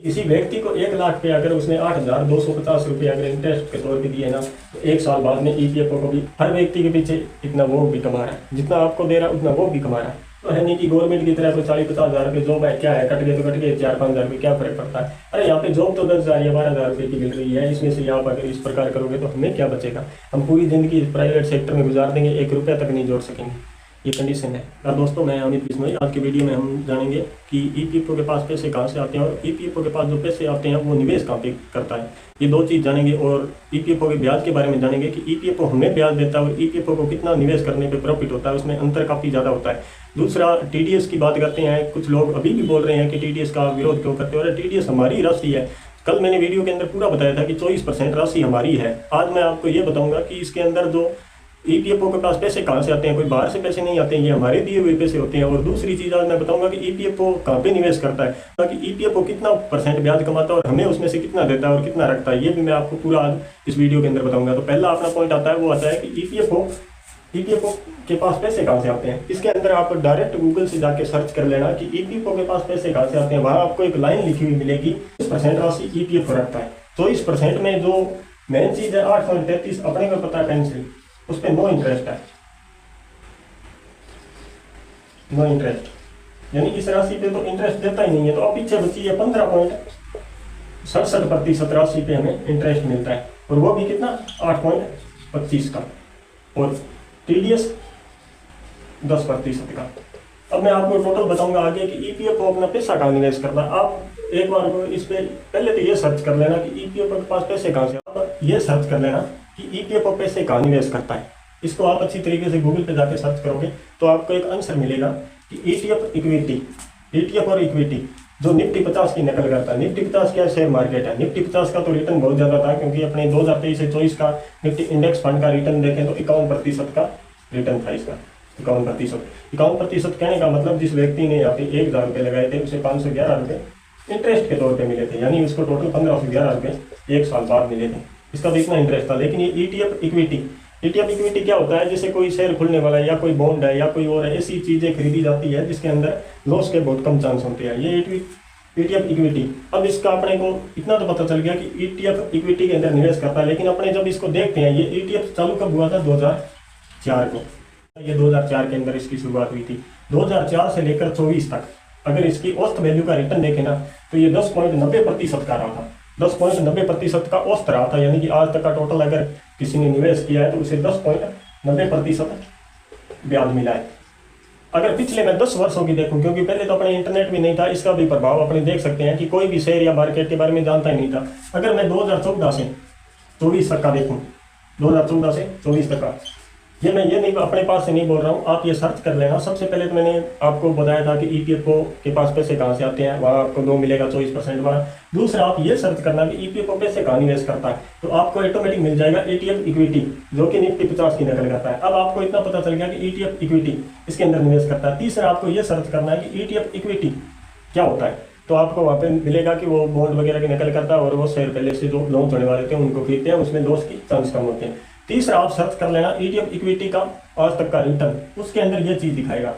किसी व्यक्ति को 1 लाख पे अगर उसने 8,250 रुपये अगर इंटरेस्ट के तौर पे दिए ना, तो 1 साल बाद में ईपीएफओ को भी हर व्यक्ति के पीछे इतना वो भी कमा रहा है, जितना आपको दे रहा है उतना वो भी कमा रहा है। तो है नहीं कि गवर्नमेंट की तरह कोई 40-50 हज़ार रुपये जॉब है, क्या है, कट गए तो कट गए, 4-5 हज़ार रुपये क्या फर्क पड़ता है। अरे यहाँ पे जॉब तो 10,000 या 12,000 रुपये की मिल रही है, इसमें से आप अगर इस प्रकार करोगे तो हमें क्या बचेगा। हम पूरी ज़िंदगी प्राइवेट सेक्टर में गुजार देंगे, 1 रुपया तक नहीं जोड़ सकेंगे, ये कंडीशन है। और दोस्तों मैं अमित बिश्नोई, आज की वीडियो में हम जानेंगे कि ईपीएफओ के पास पैसे कहाँ से आते हैं और ईपीएफओ के पास जो पैसे आते हैं वो निवेश कहाँ पे करता है। ये 2 चीज़ जानेंगे और ईपीएफओ के ब्याज के बारे में जानेंगे कि ईपीएफओ हमें ब्याज देता है और ईपीएफओ को कितना निवेश करने पे प्रॉफिट होता है, उसमें अंतर काफ़ी ज़्यादा होता है। दूसरा टीडीएस की बात करते हैं। कुछ लोग अभी भी बोल रहे हैं कि टीडीएस का विरोध क्यों करते हो, और टीडीएस हमारी राशि है। कल मैंने वीडियो के अंदर पूरा बताया था कि 24% राशि हमारी है। आज मैं आपको ये बताऊंगा कि इसके अंदर जो ईपीएफओ के पास पैसे कहाँ से आते हैं, कोई बाहर से पैसे नहीं आते हैं, ये हमारे दिए हुए पैसे होते हैं। और दूसरी चीज़ आज मैं बताऊंगा कि ईपीएफओ कहाँ पे निवेश करता है, ताकि ईपीएफओ कितना परसेंट ब्याज कमाता है और हमें उसमें से कितना देता है और कितना रखता है, ये भी मैं आपको पूरा आज इस वीडियो के अंदर बताऊंगा। तो पहला अपना पॉइंट आता है, वो आता है कि ईपीएफओ के पास पैसे कहाँ से आते हैं। इसके अंदर आप डायरेक्ट गूगल से जाके सर्च कर लेना कि ईपीएफओ के पास पैसे कहाँ से आते हैं। वहाँ आपको एक लाइन लिखी हुई मिलेगी, 24% राशि ईपीएफओ रखता है। 24% में जो मेन चीज़ है 8.33 अपने को पता है, पेंसिल उस पर नो इंटरेस्ट है, नो इंटरेस्ट, यानी इस राशि पे तो इंटरेस्ट देता ही नहीं है। तो अब पीछे बची है 15.67% राशि पे हमें इंटरेस्ट मिलता है, और वो भी कितना 8.25 का, और टीडीएस 10% का। अब मैं आपको टोटल बताऊंगा आगे कि ईपीएफओ अपना पैसा कहाँ निवेश करता है। आप एक बार को इस पे पहले तो ये सर्च कर लेना कि ईपीएफओ के पास पैसे कहाँ से, आप ये सर्च कर लेना कि ईपीएफओ पैसे कहाँ निवेश करता है। इसको आप अच्छी तरीके से गूगल पे जाके सर्च करोगे तो आपको एक आंसर मिलेगा कि ईटीएफ और इक्विटी जो निफ्टी 50 की नकल करता है। निफ्टी 50 क्या शेयर मार्केट है। निफ्टी 50 का तो रिटर्न बहुत ज़्यादा था, क्योंकि अपने 2023 से 24 का निफ्टी इंडेक्स फंड का रिटर्न देखें तो 51% का रिटर्न था इसका। 51% कहने का मतलब जिस व्यक्ति ने यहाँ पे 1,000 रुपये लगाए थे उसे 511 रुपये इंटरेस्ट के तौर पे मिले थे, यानी उसको टोटल 1511 रुपये 1 साल बाद मिले थे। इसका भी इतना इंटरेस्ट था। लेकिन ये ईटीएफ इक्विटी क्या होता है, जैसे कोई शेयर खुलने वाला है या कोई बॉन्ड है या कोई और ऐसी चीज़ें खरीदी जाती है जिसके अंदर लॉस के बहुत कम चांस होते हैं, ये ईटीएफ इक्विटी। अब इसका अपने को इतना तो पता चल गया कि ईटीएफ इक्विटी के अंदर निवेश करता है। लेकिन अपने जब इसको देखते हैं, ये ईटीएफ चालू कब हुआ था, 2004 को। ये 2004 के अंदर इसकी शुरुआत हुई थी। 2004 से लेकर 24 तक अगर इसकी औसत वैल्यू का रिटर्न देखें ना, तो ये 10.90% का रहा था। 10.90% का औसत रहा था, यानी कि आज तक का टोटल अगर किसी ने निवेश किया है तो उसे 10.90% ब्याज मिला है। अगर पिछले मैं 10 वर्षों की देखूं, क्योंकि पहले तो अपने इंटरनेट भी नहीं था, इसका भी प्रभाव अपने देख सकते हैं कि कोई भी शेयर या मार्केट के बारे में जानता ही नहीं था। अगर मैं 2014 से 24 तक का देखूँ, 2014 से 24 तक का, ये मैं ये नहीं अपने पास से नहीं बोल रहा हूँ, आप ये सर्च कर लेना। सबसे पहले तो मैंने आपको बताया था कि ईपीएफओ के पास पैसे कहाँ से आते हैं, वहाँ आपको 2 मिलेगा 24% वाला। दूसरा आप ये सर्च करना कि ईपीएफओ पैसे कहाँ निवेश करता है, तो आपको ऑटोमेटिक मिल जाएगा ईटीएफ इक्विटी, जो कि निफ्टी 50 की नकल करता है। अब आपको इतना पता चल गया कि ईटीएफ इक्विटी इसके अंदर निवेश करता है। तीसरा आपको ये सर्च करना है कि ईटीएफ इक्विटी क्या होता है, तो आपको वहाँ पे मिलेगा कि वो बॉन्ड वगैरह की नकल करता है और वो शेयर पहले से जो लॉन्च होने वाले थे उनको खरीदते हैं, उसमें लॉस की चांस कम होते हैं। तीसरा आप सर्च कर लेना ईटीएफ इक्विटी का आज तक का रिटर्न, उसके अंदर ये चीज़ दिखाएगा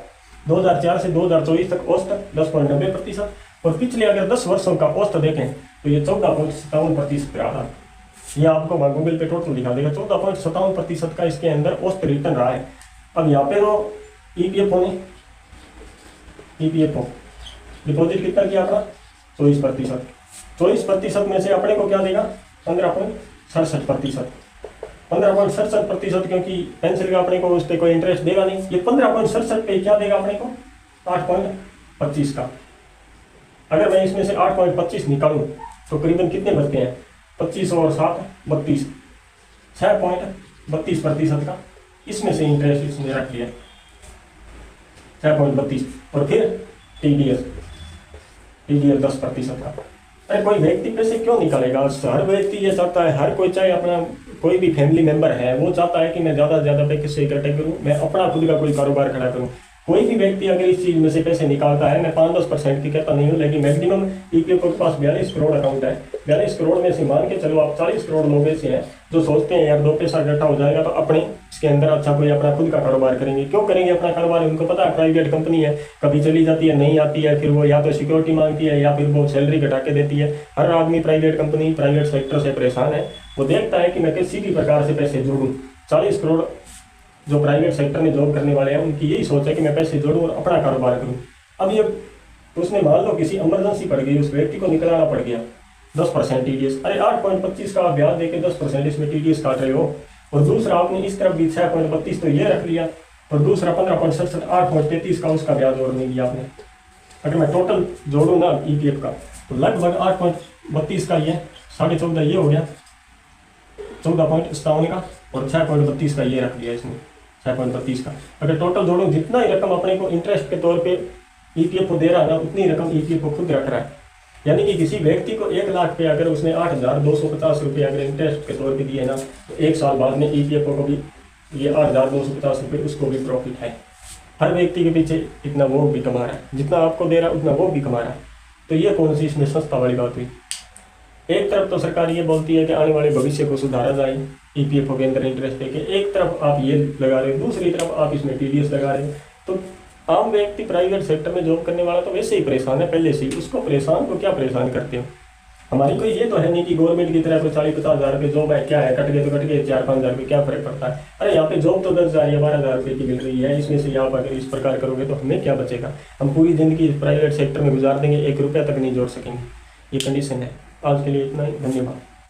2004 से 2024 तक औसत 10.90%, और पिछले अगर 10 वर्षों का औसत देखें तो ये 14.57% रहा था। ये आपको गूगल पे टोटल दिखा देगा, 14.57% का इसके अंदर औसत रिटर्न रहा है। अब यहाँ पे तो ईपीएफओ डिपॉजिट कितना किया था, 24%। 24% में से अपने को क्या देगा, 15.67%। 15.67%, क्योंकि पेंसिल का अपने को उस पर कोई इंटरेस्ट देगा नहीं। ये 15.67 पे क्या देगा अपने को, 8.25 का। अगर मैं इसमें से 8.25 निकालूं तो करीबन कितने बचते हैं, 25 और 7 32, 6.32% का इसमें से इंटरेस्ट इसने रख लिया, 6.32। और फिर टीडीएस 10% का। अरे कोई व्यक्ति पैसे क्यों निकालेगा, हर व्यक्ति ये चाहता है, हर कोई चाहे अपना कोई भी फैमिली मेंबर है वो चाहता है कि मैं ज़्यादा से ज़्यादा पैसे इकट्ठे करूँ, मैं अपना खुद का कोई कारोबार खड़ा करूँ। कोई भी व्यक्ति अगर इस चीज में से पैसे निकालता है, मैं 5-10% की कहता नहीं हूँ, लेकिन मैक्सिमम ईपीएफओ के पास 42 करोड़ अकाउंट है। 42 करोड़ में से मान के चलो आप 40 करोड़ लोग ऐसे हैं जो सोचते हैं यार 2 पैसा इकट्ठा हो जाएगा तो अपने इसके अंदर अच्छा कोई अपना खुद का कारोबार करेंगे। क्यों करेंगे अपना कारोबार? उनको पता है प्राइवेट कंपनी है, कभी चली जाती है, नहीं आती है, फिर वो या तो सिक्योरिटी मांगती है या फिर वो सैलरी घटा के देती है। हर आदमी प्राइवेट कंपनी, प्राइवेट सेक्टर से परेशान है। वो देखता है कि मैं किसी भी प्रकार से पैसे जोड़ूं। 40 करोड़ जो प्राइवेट सेक्टर में जॉब करने वाले हैं उनकी यही सोच है कि मैं पैसे जोड़ूं और अपना कारोबार करूं। अब ये उसने मान लो किसी इमरजेंसी पड़ गई, उस व्यक्ति को निकलाना पड़ गया, 10% टीडीएस, अरे 8.25 का आप ब्याज देके 10% इसमें टीडीएस काट रहे हो, और दूसरा आपने इस तरफ भी 6.32 तो ये रख लिया, और दूसरा 15.67 8.33 का उसका ब्याज और नहीं दिया आपने। अगर मैं टोटल जोड़ूँ ना ईपीएफ का तो लगभग 8.32 का ये 14.5 ये हो गया, 14.57 का, और 6.32 का ये रख लिया इसमें 6.32 का। अगर टोटल जोड़ो जितना ही रकम अपने को इंटरेस्ट के तौर पे ईपीएफ को दे रहा है ना, उतनी रकम ईपीएफ को खुद रख रहा है। यानी कि किसी व्यक्ति को 1 लाख पे अगर उसने 8,250 रुपये अगर इंटरेस्ट के तौर पे दिए ना, तो 1 साल बाद में ईपीएफ को भी ये 8,250 रुपये उसको भी प्रॉफिट है। हर व्यक्ति के पीछे इतना वो भी कमा रहा है, जितना आपको दे रहा है उतना वो भी कमा रहा है। तो ये कौन सी इसमें सस्ता वाली बात हुई? एक तरफ तो सरकार ये बोलती है कि आने वाले भविष्य को सुधारा जाए ईपीएफओ के अंदर इंटरेस्ट देके, एक तरफ आप ये लगा रहे हो, दूसरी तरफ आप इसमें टीडीएस लगा रहे हो। तो आम व्यक्ति प्राइवेट सेक्टर में जॉब करने वाला तो वैसे ही परेशान है पहले से ही, उसको परेशान को क्या परेशान करते हो? हमारी कोई ये तो है नहीं कि गवर्नमेंट की तरह कोई 40-50 हज़ार रुपये जॉब है, क्या है, कट गए तो कट गए, 4-5 हज़ार रुपये क्या फर्क पड़ता है? अरे यहाँ पे जॉब तो 10,000 या 12,000 रुपये की मिल रही है, इसमें से आप अगर इस प्रकार करोगे तो हमें क्या बचेगा? हम पूरी जिंदगी प्राइवेट सेक्टर में गुजार देंगे, 1 रुपया तक नहीं जोड़ सकेंगे। ये कंडीशन है। आज के लिए इतना ही, धन्यवाद।